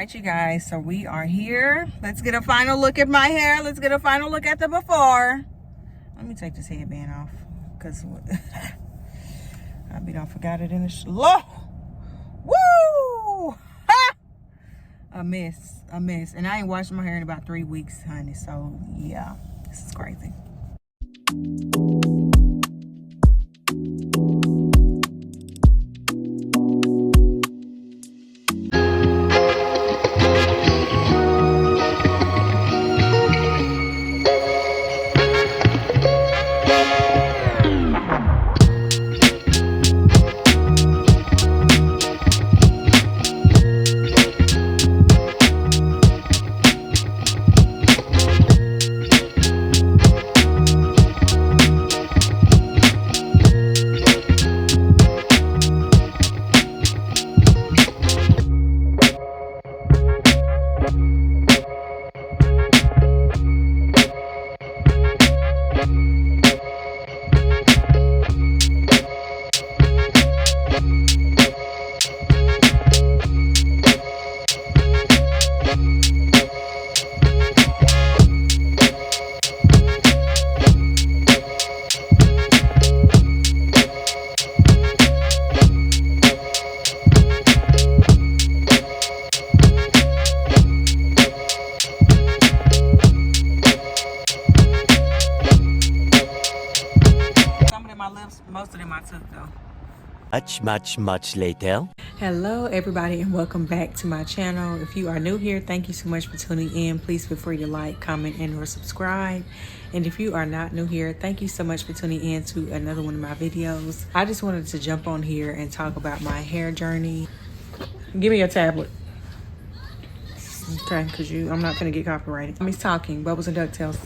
right, you guys, so we are here. Let's get a final look at my hair. Let's get a final look at the before. Let me take this headband off because I done forgot it in the slow. Woo! Ha! A mess. And I ain't washed my hair in about 3 weeks, honey. So yeah, this is crazy. Most of them I took though. Much later. Hello everybody and welcome back to my channel. If you are new here, thank you so much for tuning in. Please feel free to like, comment, and or subscribe. And if you are not new here, thank you so much for tuning in to another one of my videos. I just wanted to jump on here and talk about my hair journey. Give me your tablet. Okay, because I'm not gonna get copyrighted. I'm talking, Bubbles and DuckTales.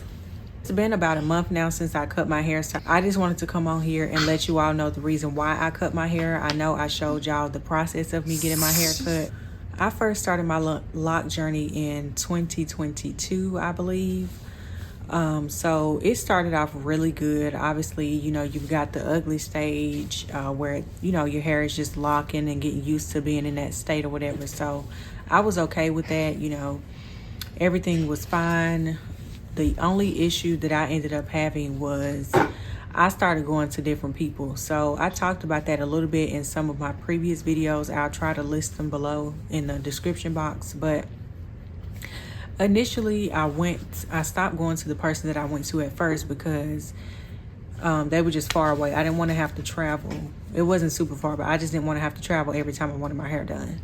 It's been about a month now since I cut my hair, so I just wanted to come on here and let you all know the reason why I cut my hair. I know I showed y'all the process of me getting my hair cut. I first started my lock journey in 2022, I believe. So it started off really good. Obviously, you know, you've got the ugly stage where, you know, your hair is just locking and getting used to being in that state or whatever. So I was okay with that, you know, everything was fine. The only issue that I ended up having was I started going to different people. So I talked about that a little bit in some of my previous videos. I'll try to list them below in the description box. But initially I stopped going to the person that I went to at first because they were just far away. I didn't want to have to travel. It wasn't super far, but I just didn't want to have to travel every time I wanted my hair done.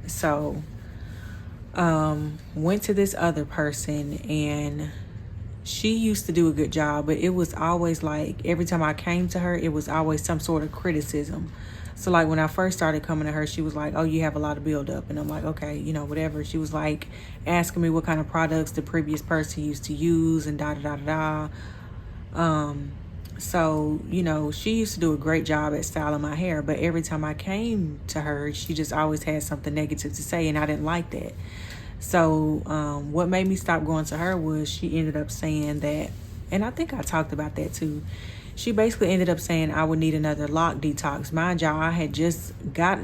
So went to this other person, and she used to do a good job, but it was always like every time I came to her, it was always some sort of criticism. So like when I first started coming to her, she was like, oh, you have a lot of buildup. And I'm like, okay, you know, whatever. She was like asking me what kind of products the previous person used to use and so, you know, she used to do a great job at styling my hair, but every time I came to her, she just always had something negative to say, and I didn't like that. So what made me stop going to her was she ended up saying that, and I think I talked about that too. She basically ended up saying I would need another lock detox. Mind y'all,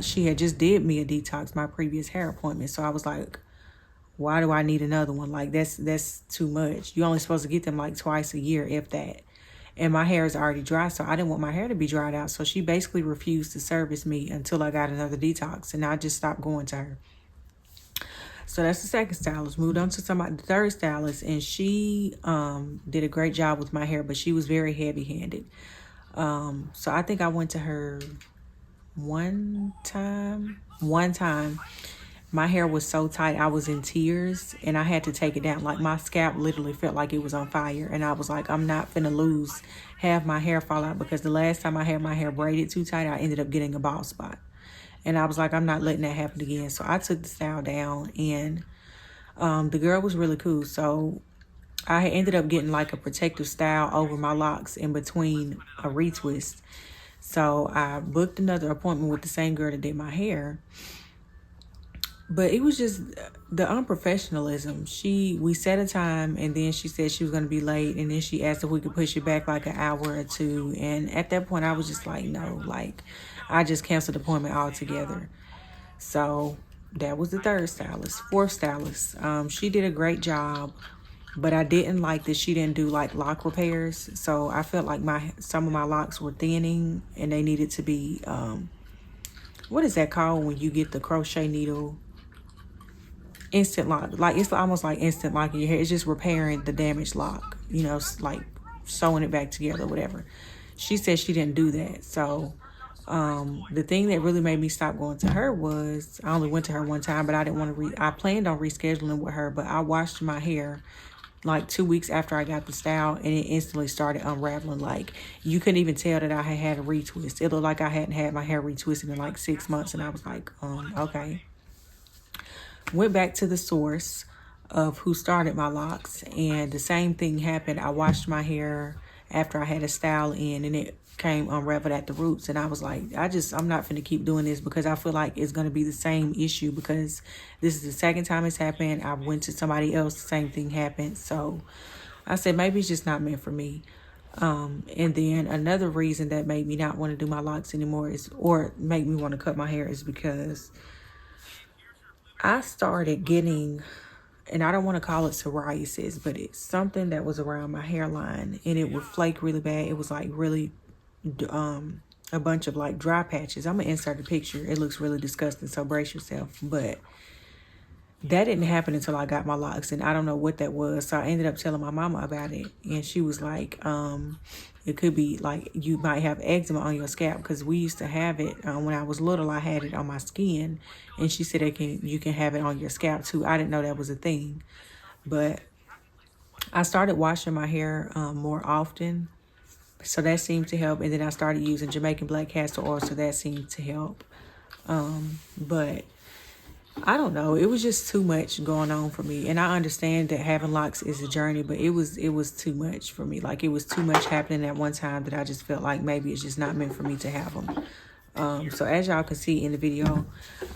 she had just did me a detox, my previous hair appointment. So I was like, why do I need another one? Like that's too much. You're only supposed to get them like twice a year, if that. And my hair is already dry, so I didn't want my hair to be dried out. So she basically refused to service me until I got another detox, and I just stopped going to her. So that's the second stylist. Moved on to the third stylist, and she did a great job with my hair, but she was very heavy-handed. So I think I went to her one time. My hair was so tight, I was in tears, and I had to take it down. Like, my scalp literally felt like it was on fire, and I was like, I'm not finna lose half my hair fall out, because the last time I had my hair braided too tight, I ended up getting a bald spot. And I was like, I'm not letting that happen again. So I took the style down, and the girl was really cool. So I ended up getting like a protective style over my locks in between a retwist. So I booked another appointment with the same girl that did my hair. But it was just the unprofessionalism. We set a time, and then she said she was going to be late, and then she asked if we could push it back like an hour or two. And at that point, I was just like, no, like, I just canceled the appointment altogether. So that was the third stylist. Fourth stylist, she did a great job, but I didn't like that she didn't do like lock repairs. So I felt like some of my locks were thinning and they needed to be, what is that called when you get the crochet needle? Instant lock. Like, it's almost like instant lock in your hair. It's just repairing the damaged lock, you know, like sewing it back together, whatever. She said she didn't do that. So the thing that really made me stop going to her was, I only went to her one time, but I didn't want to I planned on rescheduling with her, but I washed my hair like 2 weeks after I got the style, and it instantly started unraveling. Like, you couldn't even tell that I had a retwist. It looked like I hadn't had my hair retwisted in like 6 months, and I was like, okay. Went back to the source of who started my locks, and the same thing happened. I washed my hair after I had a style in, and it came unraveled at the roots, and I was like, I'm not finna keep doing this, because I feel like it's gonna be the same issue, because this is the second time it's happened. I went to somebody else, the same thing happened. So I said, maybe it's just not meant for me. And then another reason that made me not want to do my locks anymore or make me want to cut my hair, is because I started getting, and I don't want to call it psoriasis, but it's something that was around my hairline, and it would flake really bad. It was like really a bunch of like dry patches. I'm gonna insert a picture. It looks really disgusting, so brace yourself. But that didn't happen until I got my locks, and I don't know what that was. So I ended up telling my mama about it, and she was like, it could be like you might have eczema on your scalp, because we used to have it when I was little. I had it on my skin, and she said you can have it on your scalp too. I didn't know that was a thing, but I started washing my hair more often, so that seemed to help. And then I started using Jamaican black castor oil, so that seemed to help. But I don't know, it was just too much going on for me. And I understand that having locks is a journey, but it was too much for me. Like, it was too much happening at one time that I just felt like maybe it's just not meant for me to have them. So as y'all can see in the video,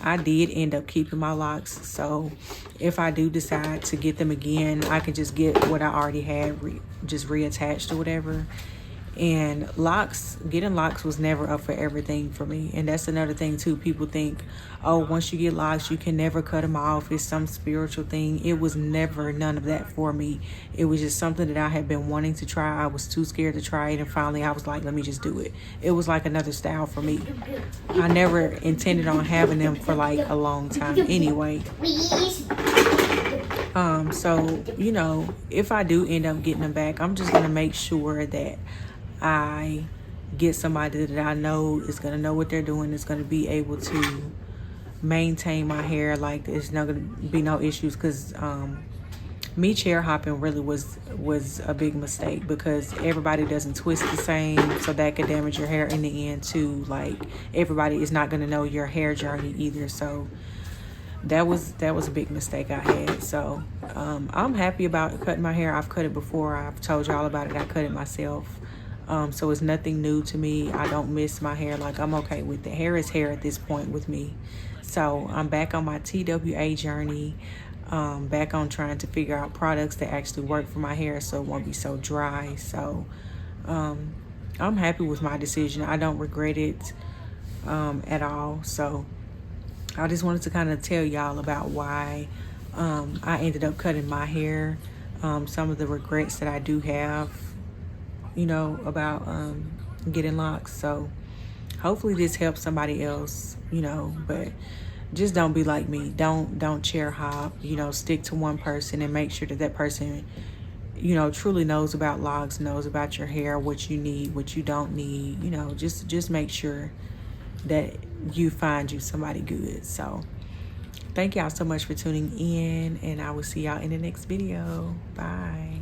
I did end up keeping my locks. So if I do decide to get them again, I can just get what I already had just reattached or whatever. And getting locks was never up for everything for me. And that's another thing too. People think, oh, once you get locks, you can never cut them off. It's some spiritual thing. It was never none of that for me. It was just something that I had been wanting to try. I was too scared to try it. And finally I was like, let me just do it. It was like another style for me. I never intended on having them for like a long time anyway. So, you know, if I do end up getting them back, I'm just going to make sure that I get somebody that I know is going to know what they're doing, is going to be able to maintain my hair. Like, there's not going to be no issues, because me chair hopping really was a big mistake, because everybody doesn't twist the same, so that could damage your hair in the end too. Like, everybody is not going to know your hair journey either. So that was a big mistake I had. So I'm happy about cutting my hair. I've cut it before. I've told y'all about it. I cut it myself. So it's nothing new to me. I don't miss my hair. Like, I'm okay with it. Hair is hair at this point with me. So I'm back on my TWA journey, back on trying to figure out products that actually work for my hair so it won't be so dry. So I'm happy with my decision. I don't regret it at all. So I just wanted to kind of tell y'all about why I ended up cutting my hair, some of the regrets that I do have, you know, about getting locks. So hopefully this helps somebody else, you know. But just don't be like me. Don't chair hop. You know, stick to one person and make sure that that person, you know, truly knows about locks, knows about your hair, what you need, what you don't need. You know, just make sure that you find you somebody good. So thank y'all so much for tuning in, and I will see y'all in the next video. Bye.